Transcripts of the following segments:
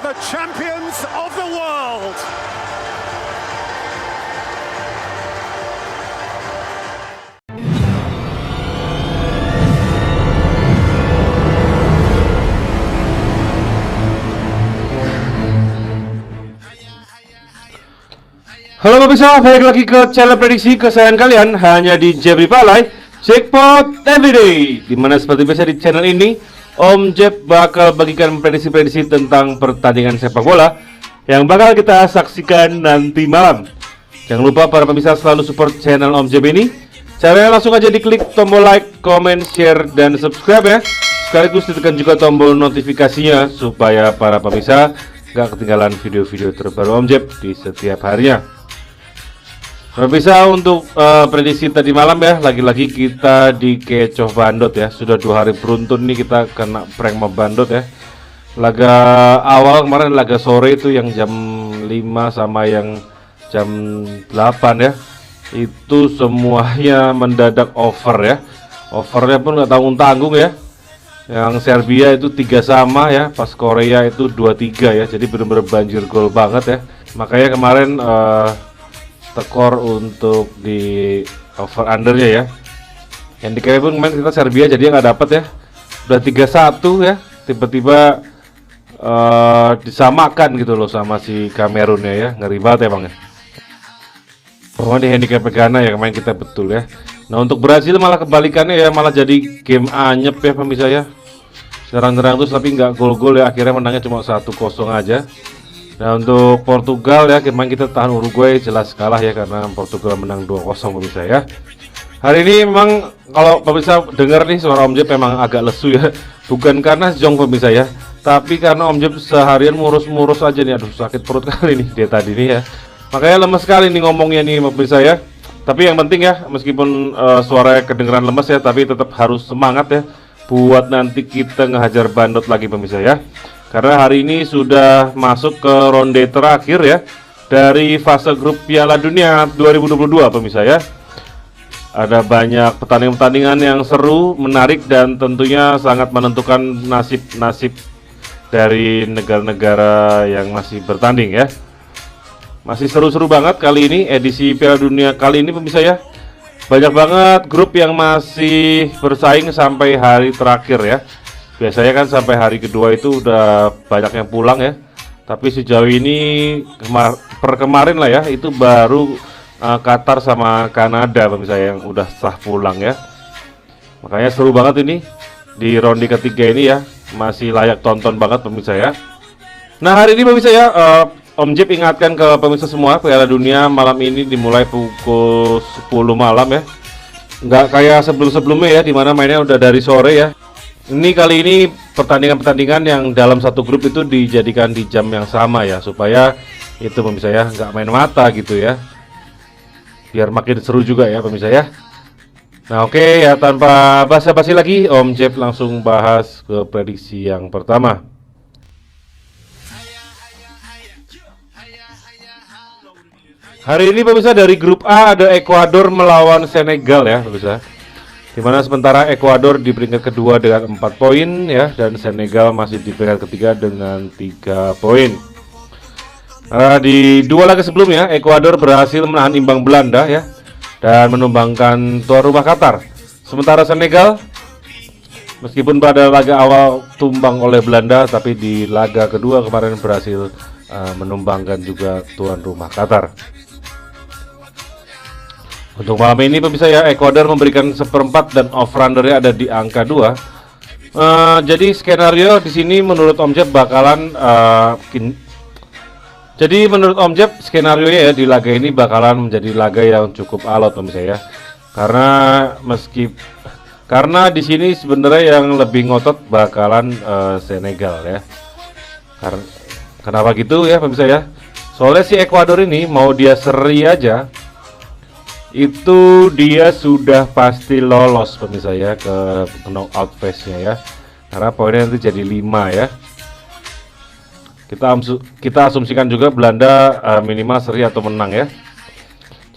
are the champions of the world. Halo pemirsa, balik lagi ke channel prediksi kesayangan kalian hanya di Jeb Reply Jackpot Everyday. Dimana seperti biasa di channel ini Om Jeb bakal bagikan prediksi-prediksi tentang pertandingan sepak bola yang bakal kita saksikan nanti malam. Jangan lupa para pemirsa selalu support channel Om Jeb ini. Caranya langsung aja diklik tombol like, comment, share, dan subscribe ya. Sekaligus ditekan juga tombol notifikasinya supaya para pemirsa gak ketinggalan video-video terbaru Om Jeb di setiap harinya. Bisa untuk prediksi tadi malam ya, lagi-lagi kita dikecoh bandot ya. Sudah 2 hari beruntun nih kita kena prank sama bandot ya. Laga awal kemarin, laga sore itu yang jam 5 sama yang jam 8 ya, itu semuanya mendadak over ya. Overnya pun nggak tanggung-tanggung ya. Yang Serbia itu 3 sama ya, pas Korea itu 2-3 ya. Jadi benar-benar banjir gol banget ya. Makanya kemarin tekor untuk di over undernya ya. Yang di pun kemarin kita Serbia jadi nggak dapat ya. Udah 3-1 ya. Tiba-tiba disamakan gitu loh sama si Kamerunnya ya. Ngeri banget ya bang ya. Pokoknya di handicap Ghana ya kemarin kita betul ya. Nah untuk Brazil malah kebalikannya ya. Malah jadi game anyep ya pemirsa ya. Serang-serang terus tapi nggak gol-gol ya. Akhirnya menangnya cuma 1-0 aja. Nah untuk Portugal ya, kemarin kita tahan Uruguay jelas kalah ya, karena Portugal menang 2-0 pemirsa ya. Hari ini memang kalau pemirsa dengar nih suara Om Jeb memang agak lesu ya. Bukan karena jong pemirsa ya, tapi karena Om Jeb seharian murus-murus aja nih. Aduh sakit perut kali nih dia tadi nih ya. Makanya lemes sekali nih ngomongnya nih pemirsa ya. Tapi yang penting ya, meskipun suaranya kedengeran lemes ya, tapi tetap harus semangat ya buat nanti kita ngehajar bandot lagi pemirsa ya. Karena hari ini sudah masuk ke ronde terakhir ya dari fase grup Piala Dunia 2022 pemirsa ya. Ada banyak pertandingan-pertandingan yang seru, menarik, dan tentunya sangat menentukan nasib-nasib dari negara-negara yang masih bertanding ya. Masih seru-seru banget kali ini edisi Piala Dunia kali ini pemirsa ya. Banyak banget grup yang masih bersaing sampai hari terakhir ya. Biasanya kan sampai hari kedua itu udah banyak yang pulang ya. Tapi sejauh ini kemarin lah ya, itu baru Qatar sama Kanada pemirsa yang udah sah pulang ya. Makanya seru banget ini di ronde ketiga ini ya. Masih layak tonton banget pemirsa ya. Nah hari ini pemirsa ya, Om Jeb ingatkan ke pemirsa semua, Piala Dunia malam ini dimulai pukul 10 malam ya. Nggak kayak sebelum-sebelumnya ya, dimana mainnya udah dari sore ya. Ini kali ini pertandingan-pertandingan yang dalam satu grup itu dijadikan di jam yang sama ya, supaya itu pemirsa ya nggak main mata gitu ya, biar makin seru juga ya pemirsa ya. Nah oke ya, tanpa basa-basi lagi Om Jeb langsung bahas ke prediksi yang pertama. Hari ini pemirsa dari grup A ada Ekuador melawan Senegal ya pemirsa. Dimana sementara Ekuador di peringkat kedua dengan 4 poin ya, dan Senegal masih di peringkat ketiga dengan 3 poin. Di 2 laga sebelumnya Ekuador berhasil menahan imbang Belanda ya, dan menumbangkan tuan rumah Qatar. Sementara Senegal meskipun pada laga awal tumbang oleh Belanda, tapi di laga kedua kemarin berhasil menumbangkan juga tuan rumah Qatar. Untuk malam ini pemirsa ya, Ekuador memberikan 1/4 dan over-undernya ada di angka 2. Jadi skenario di sini menurut Om Jeb bakalan jadi menurut Om Jeb skenario ya di laga ini bakalan menjadi laga yang cukup alot pemirsa ya. Karena di sini sebenarnya yang lebih ngotot bakalan Senegal ya. Kenapa gitu ya pemirsa ya? Soalnya si Ekuador ini mau dia seri aja, itu dia sudah pasti lolos pemirsa ya ke knockout phase-nya ya. Karena poinnya nanti jadi 5 ya. Kita asumsikan juga Belanda minimal seri atau menang ya.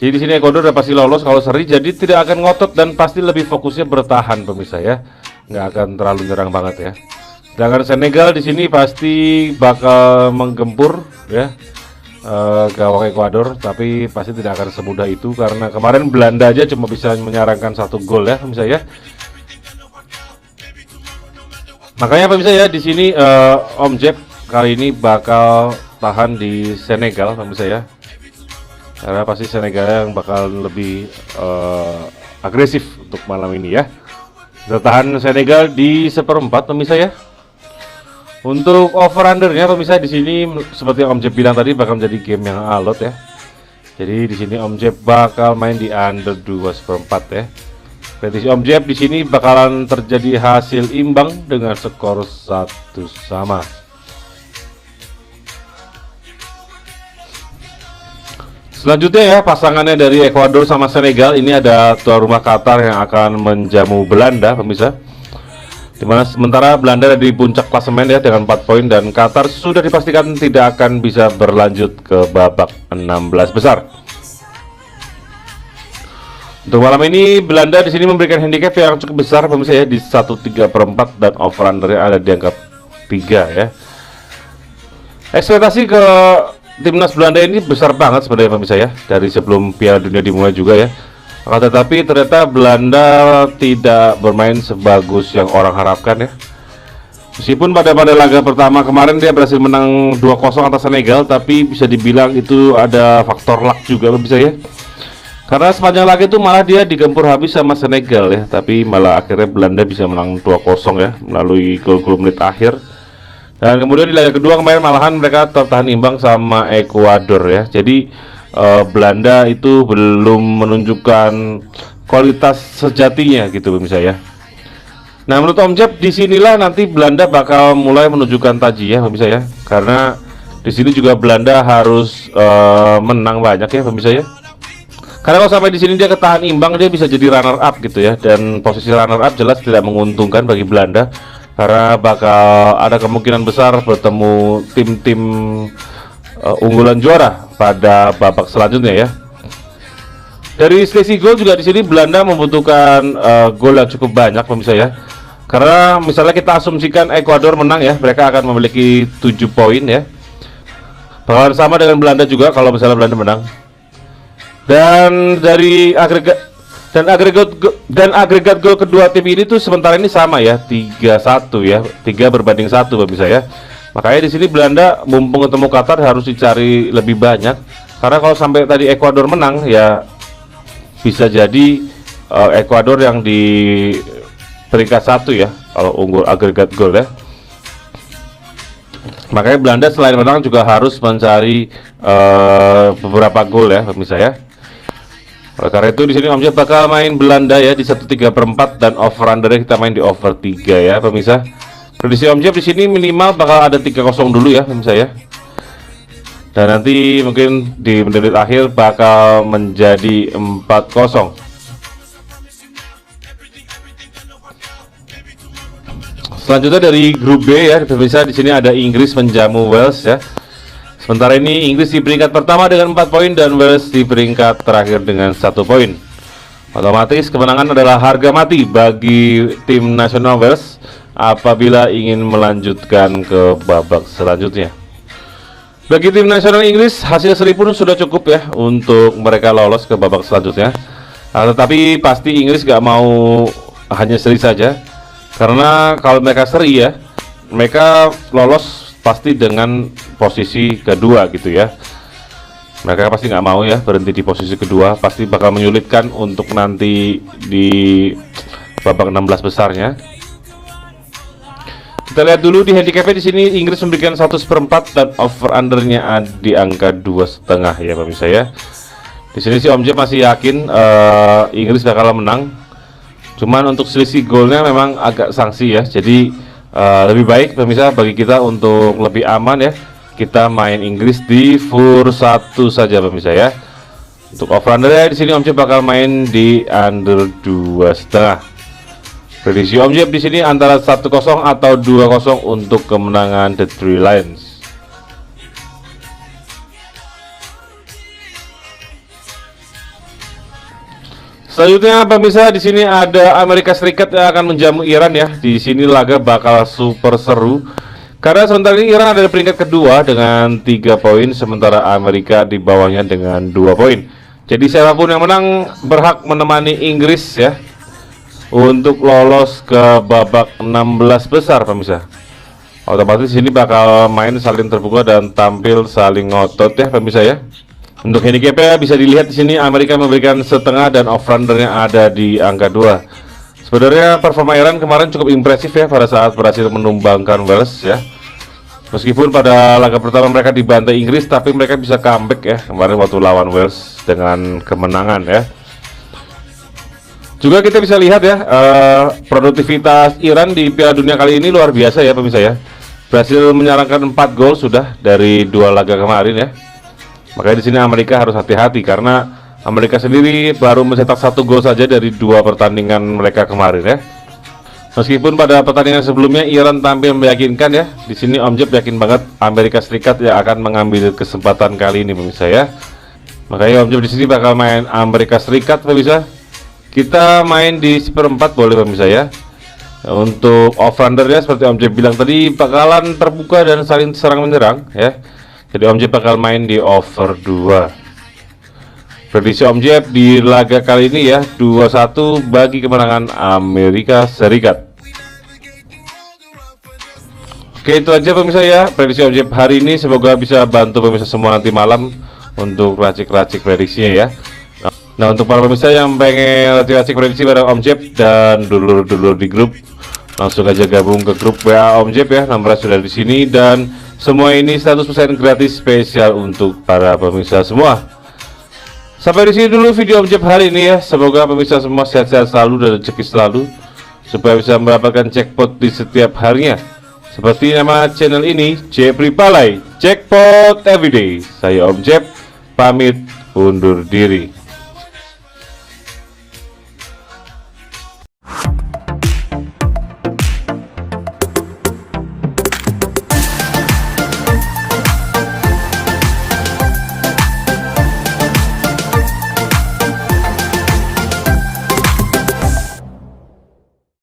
Jadi di sini Ekuador udah pasti lolos kalau seri, jadi tidak akan ngotot dan pasti lebih fokusnya bertahan pemirsa ya. Nggak akan terlalu nyerang banget ya. Sedangkan Senegal di sini pasti bakal menggempur ya gawang Ekuador, tapi pasti tidak akan semudah itu karena kemarin Belanda aja cuma bisa menyarangkan 1 gol ya pemirsa ya. Makanya pemirsa ya di sini Om Jeb kali ini bakal tahan di Senegal pemirsa ya. Karena pasti Senegal yang bakal lebih agresif untuk malam ini ya. Kita tahan Senegal di 1/4 pemirsa ya. Untuk over undernya pemirsa di sini seperti Om Jeb bilang tadi bakal menjadi game yang alot ya. Jadi di sini Om Jeb bakal main di under 2/4 ya. Prediksi Om Jeb di sini bakalan terjadi hasil imbang dengan skor 1-1. Selanjutnya ya, pasangannya dari Ekuador sama Senegal ini ada tuan rumah Qatar yang akan menjamu Belanda pemirsa. Dimana sementara Belanda ada di puncak klasemen ya dengan 4 poin dan Qatar sudah dipastikan tidak akan bisa berlanjut ke babak 16 besar. Untuk malam ini Belanda di sini memberikan handicap yang cukup besar pemirsa ya di 1/3/4 dan over undernya ada di angka 3 ya. Ekspektasi ke timnas Belanda ini besar banget sebenarnya pemirsa ya dari sebelum Piala Dunia dimulai juga ya. Tetapi ternyata Belanda tidak bermain sebagus yang orang harapkan ya. Meskipun pada laga pertama kemarin dia berhasil menang 2-0 atas Senegal, tapi bisa dibilang itu ada faktor luck juga bisa ya. Karena sepanjang laga itu malah dia digempur habis sama Senegal ya, tapi malah akhirnya Belanda bisa menang 2-0 ya melalui gol-gol menit akhir. Dan kemudian di laga kedua kemarin malahan mereka tertahan imbang sama Ekuador ya. Jadi Belanda itu belum menunjukkan kualitas sejatinya gitu pemirsa ya. Nah menurut Om Jeb disinilah nanti Belanda bakal mulai menunjukkan taji ya pemirsa ya. Karena di sini juga Belanda harus menang banyak ya pemirsa ya. Karena kalau sampai di sini dia ketahan imbang dia bisa jadi runner up gitu ya. Dan posisi runner up jelas tidak menguntungkan bagi Belanda karena bakal ada kemungkinan besar bertemu tim-tim unggulan juara pada babak selanjutnya ya. Dari selisih gol juga di sini Belanda membutuhkan gol yang cukup banyak pemirsa ya. Karena misalnya kita asumsikan Ekuador menang ya, mereka akan memiliki 7 poin ya. Bakalan sama dengan Belanda juga kalau misalnya Belanda menang. Dan dari agregat gol kedua tim ini tuh sementara ini sama ya, 3-1 ya, 3-1 pemirsa ya. Makanya di sini Belanda mumpung ketemu Qatar harus dicari lebih banyak. Karena kalau sampai tadi Ekuador menang ya bisa jadi Ekuador yang di peringkat 1 ya kalau unggul agregat gol ya. Makanya Belanda selain menang juga harus mencari beberapa gol ya pemirsa ya. Oleh karena itu di sini Om Jeb bakal main Belanda ya di 1/3/4 dan over under kita main di over 3 ya pemirsa. Prediksi Om Jeb di sini minimal bakal ada 3-0 dulu ya pemirsa ya. Dan nanti mungkin di menit akhir bakal menjadi 4-0. Selanjutnya dari grup B ya pemirsa, di sini ada Inggris menjamu Wales ya. Sementara ini Inggris di peringkat pertama dengan 4 poin dan Wales di peringkat terakhir dengan 1 poin. Otomatis kemenangan adalah harga mati bagi tim nasional Wales apabila ingin melanjutkan ke babak selanjutnya. Bagi tim nasional Inggris hasil seri pun sudah cukup ya untuk mereka lolos ke babak selanjutnya. Tetapi pasti Inggris gak mau hanya seri saja, karena kalau mereka seri ya mereka lolos pasti dengan posisi kedua gitu ya. Mereka pasti nggak mau ya berhenti di posisi kedua, pasti bakal menyulitkan untuk nanti di babak 16 besarnya. Kita lihat dulu di handicapnya di sini Inggris memberikan 1/4 dan over undernya di angka 2,5 ya pemirsa ya. Di sini si Om Jeb masih yakin Inggris bakal menang. Cuman untuk selisih golnya memang agak sanksi ya. Jadi lebih baik pemirsa bagi kita untuk lebih aman ya, kita main Inggris di fur 1 saja pemirsa ya. Untuk over undernya di sini Om Jeb bakal main di under 2,5. Prediksi Om Jeb di sini antara 1-0 atau 2-0 untuk kemenangan The Three Lions. Selanjutnya pemirsa, di sini ada Amerika Serikat yang akan menjamu Iran ya. Di sini laga bakal super seru. Karena sementara ini Iran ada di peringkat kedua dengan 3 poin, sementara Amerika di bawahnya dengan 2 poin. Jadi siapapun yang menang berhak menemani Inggris ya untuk lolos ke babak 16 besar pemirsa. Otomatis ini bakal main saling terbuka dan tampil saling ngotot ya pemirsa ya. Untuk handicapnya bisa dilihat di sini Amerika memberikan setengah dan over-undernya ada di angka 2. Sebenarnya performa Iran kemarin cukup impresif ya pada saat berhasil menumbangkan Wales ya. Meskipun pada laga pertama mereka dibantai Inggris, tapi mereka bisa comeback ya kemarin waktu lawan Wales dengan kemenangan ya. Juga kita bisa lihat ya produktivitas Iran di Piala Dunia kali ini luar biasa ya pemirsa ya. Berhasil menyarangkan 4 gol sudah dari 2 laga kemarin ya. Makanya di sini Amerika harus hati-hati karena Amerika sendiri baru mencetak 1 gol saja dari 2 pertandingan mereka kemarin ya. Meskipun pada pertandingan sebelumnya Iran tampil meyakinkan ya. Di sini Om Jeb yakin banget Amerika Serikat yang akan mengambil kesempatan kali ini pemirsa ya. Makanya Om Jeb di sini bakal main Amerika Serikat pemirsa. Kita main di seperempat boleh pemirsa ya. Untuk over-undernya seperti Om Jeb bilang tadi bakalan terbuka dan saling serang menyerang ya. Jadi Om Jeb bakal main di over 2. Prediksi Om Jeb di laga kali ini ya 2-1 bagi kemenangan Amerika Serikat. Oke, itu aja pemirsa ya prediksi Om Jeb hari ini. Semoga bisa bantu pemirsa semua nanti malam untuk racik-racik prediksinya ya. Nah, untuk para pemirsa yang pengen racik-racik prediksi pada Om Jeb dan dulur-dulur di grup, langsung aja gabung ke grup WA Om Jeb ya. Nomornya sudah di sini dan semua ini 100% gratis spesial untuk para pemirsa semua. Sampai di sini dulu video Om Jeb hari ini ya. Semoga pemirsa semua sehat-sehat selalu dan rezeki selalu supaya bisa mendapatkan jackpot di setiap harinya. Seperti nama channel ini, Jepri Palai, Jackpot Everyday. Saya Om Jeb, pamit undur diri.